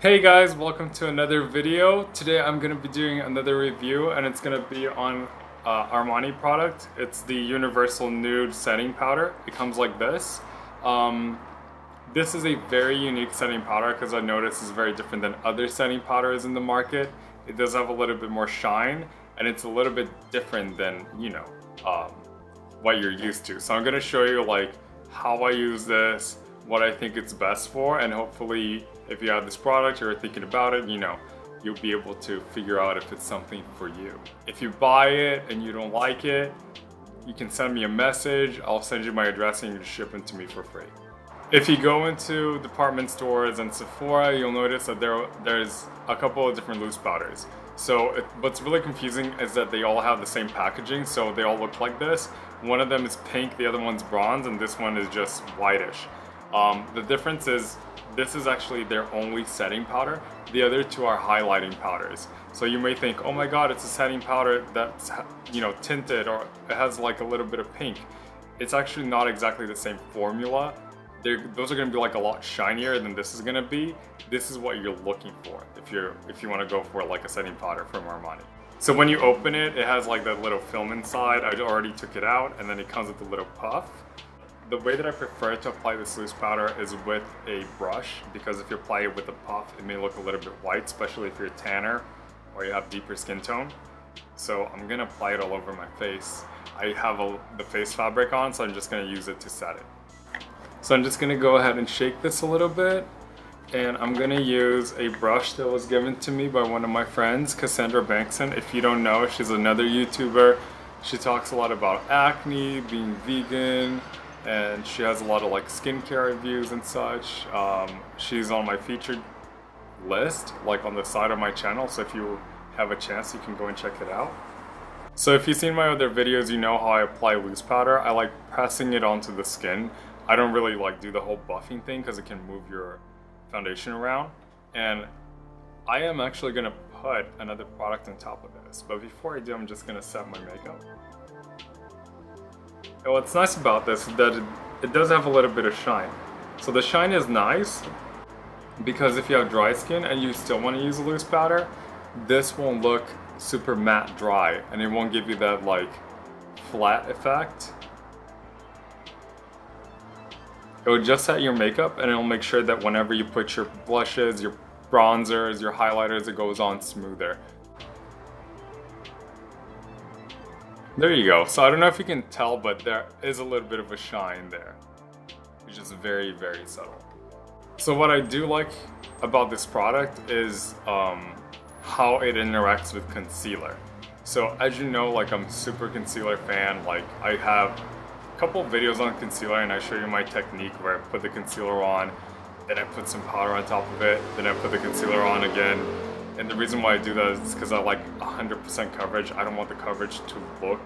Hey guys, welcome to another video. Today I'm going to be doing another review and it's going to be on Armani product. It's the Universal Nude setting powder. It comes like this. This is a very unique setting powder because I noticed it's very different than other setting powders in the market. It does have a little bit more shine and it's a little bit different than, what you're used to. So I'm going to show you like how I use this, what I think it's best for, and hopefully if you have this product or you're thinking about it, you'll be able to figure out if it's something for you. If you buy it and you don't like it, you can send me a message. I'll send you my address and you can ship it to me for free. If you go into department stores and Sephora, you'll notice that there's a couple of different loose powders. So what's really confusing is that they all have the same packaging, so they all look like this. One of them is pink, the other one's bronze, and this one is just whitish. The difference is this is actually their only setting powder. The other two are highlighting powders. So you may think, oh my god, it's a setting powder that's tinted or it has like a little bit of pink. It's actually not exactly the same formula. Those are going to be like a lot shinier than this is going to be. This is what you're looking for if you want to go for like a setting powder from Armani. So when you open it, it has like that little film inside. I already took it out, and then it comes with a little puff. The way that I prefer to apply this loose powder is with a brush, because if you apply it with a puff, it may look a little bit white, especially if you're a tanner or you have deeper skin tone. So I'm gonna apply it all over my face. I have the face fabric on, so I'm just gonna use it to set it. So I'm just gonna go ahead and shake this a little bit, and I'm gonna use a brush that was given to me by one of my friends, Cassandra Bankson. If you don't know, she's another YouTuber. She talks a lot about acne, being vegan, and she has a lot of like skincare reviews and such. She's on my featured list, like on the side of my channel, so if you have a chance you can go and check it out. So if you've seen my other videos, you know how I apply loose powder. I like pressing it onto the skin. I don't really like do the whole buffing thing because it can move your foundation around. And I am actually gonna put another product on top of this, but before I do, I'm just gonna set my makeup. And what's nice about this is that it does have a little bit of shine. So the shine is nice because if you have dry skin and you still want to use a loose powder, this won't look super matte dry and it won't give you that like flat effect. It will just set your makeup and it'll make sure that whenever you put your blushes, your bronzers, your highlighters, it goes on smoother. There you go. So I don't know if you can tell, but there is a little bit of a shine there, which is very, very subtle. So what I do like about this product is how it interacts with concealer. So as you know, like I'm a super concealer fan. Like I have a couple of videos on concealer and I show you my technique where I put the concealer on, then I put some powder on top of it, then I put the concealer on again. And the reason why I do that is because I like 100% coverage. I don't want the coverage to look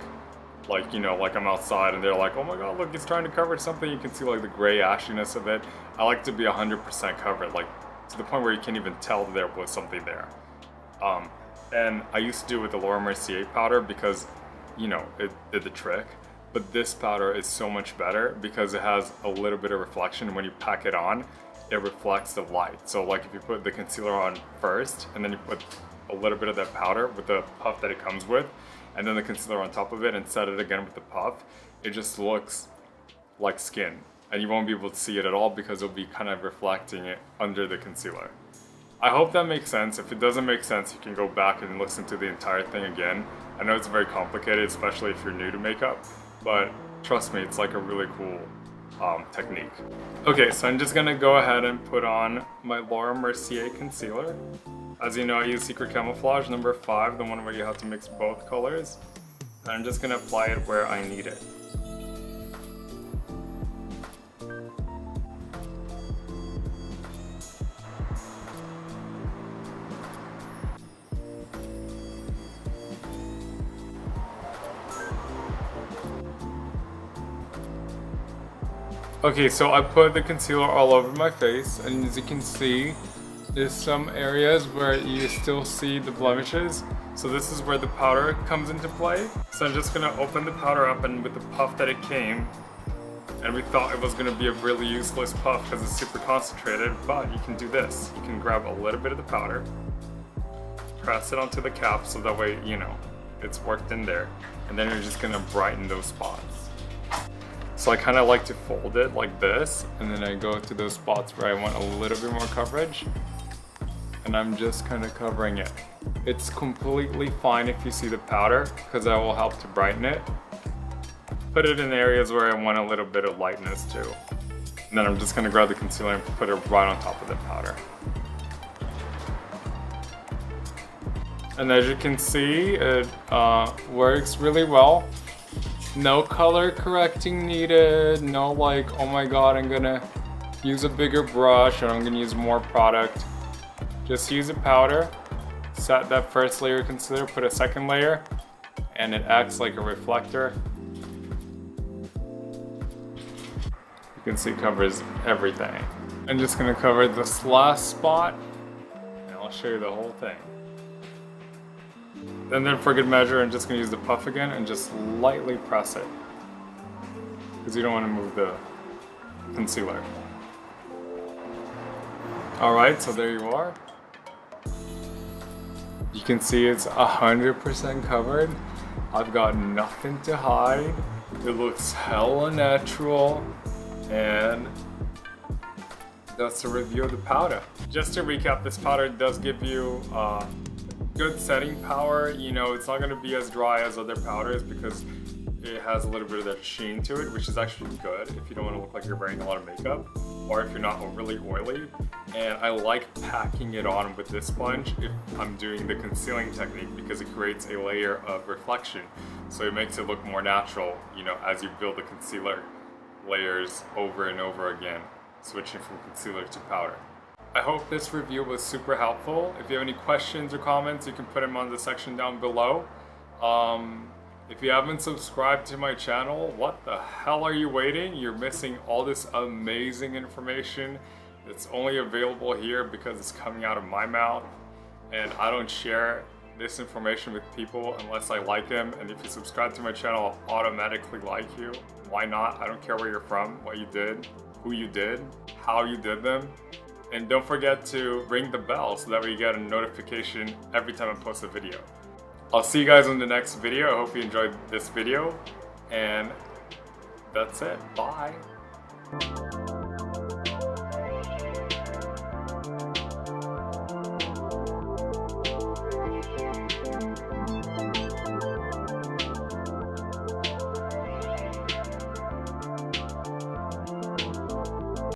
like, like I'm outside and they're like, oh my god, look, he's trying to cover something. You can see like the gray ashiness of it. I like to be 100% covered, like to the point where you can't even tell that there was something there. And I used to do it with the Laura Mercier powder because, it did the trick. But this powder is so much better because it has a little bit of reflection. When you pack it on, it reflects the light. So like if you put the concealer on first and then you put a little bit of that powder with the puff that it comes with, and then the concealer on top of it and set it again with the puff, it just looks like skin. And you won't be able to see it at all because it'll be kind of reflecting it under the concealer. I hope that makes sense. If it doesn't make sense, you can go back and listen to the entire thing again. I know it's very complicated, especially if you're new to makeup, but trust me, it's like a really cool technique. Okay, so I'm just gonna go ahead and put on my Laura Mercier concealer. As you know, I use Secret Camouflage number 5, the one where you have to mix both colors. And I'm just gonna apply it where I need it. Okay, so I put the concealer all over my face, and as you can see, there's some areas where you still see the blemishes. So this is where the powder comes into play. So I'm just gonna open the powder up, and with the puff that it came, and we thought it was going to be a really useless puff because it's super concentrated, but you can do this. You can grab a little bit of the powder, press it onto the cap so that way, you know, it's worked in there, and then you're just going to brighten those spots. So I kind of like to fold it like this, and then I go to those spots where I want a little bit more coverage, and I'm just kind of covering it. It's completely fine if you see the powder, because that will help to brighten it. Put it in areas where I want a little bit of lightness too. And then I'm just gonna grab the concealer and put it right on top of the powder. And as you can see, it works really well. No color correcting needed, no like, oh my god, I'm gonna use a bigger brush or I'm gonna use more product. Just use a powder, set that first layer of concealer, put a second layer, and it acts like a reflector. You can see it covers everything. I'm just gonna cover this last spot, and I'll show you the whole thing. And then for good measure, I'm just gonna use the puff again and just lightly press it, because you don't want to move the concealer. Alright, so there you are. You can see it's 100% covered. I've got nothing to hide. It looks hella natural. And that's a review of the powder. Just to recap, this powder does give you good setting power. You know, it's not going to be as dry as other powders because it has a little bit of that sheen to it, which is actually good if you don't want to look like you're wearing a lot of makeup or if you're not overly oily. And I like packing it on with this sponge if I'm doing the concealing technique because it creates a layer of reflection. So it makes it look more natural, you know, as you build the concealer layers over and over again, switching from concealer to powder. I hope this review was super helpful. If you have any questions or comments, you can put them on the section down below. If you haven't subscribed to my channel, what the hell are you waiting? You're missing all this amazing information. It's only available here because it's coming out of my mouth, and I don't share this information with people unless I like them. And if you subscribe to my channel, I'll automatically like you. Why not? I don't care where you're from, what you did, who you did, how you did them. And don't forget to ring the bell so that way you get a notification every time I post a video. I'll see you guys in the next video. I hope you enjoyed this video, and that's it. Bye.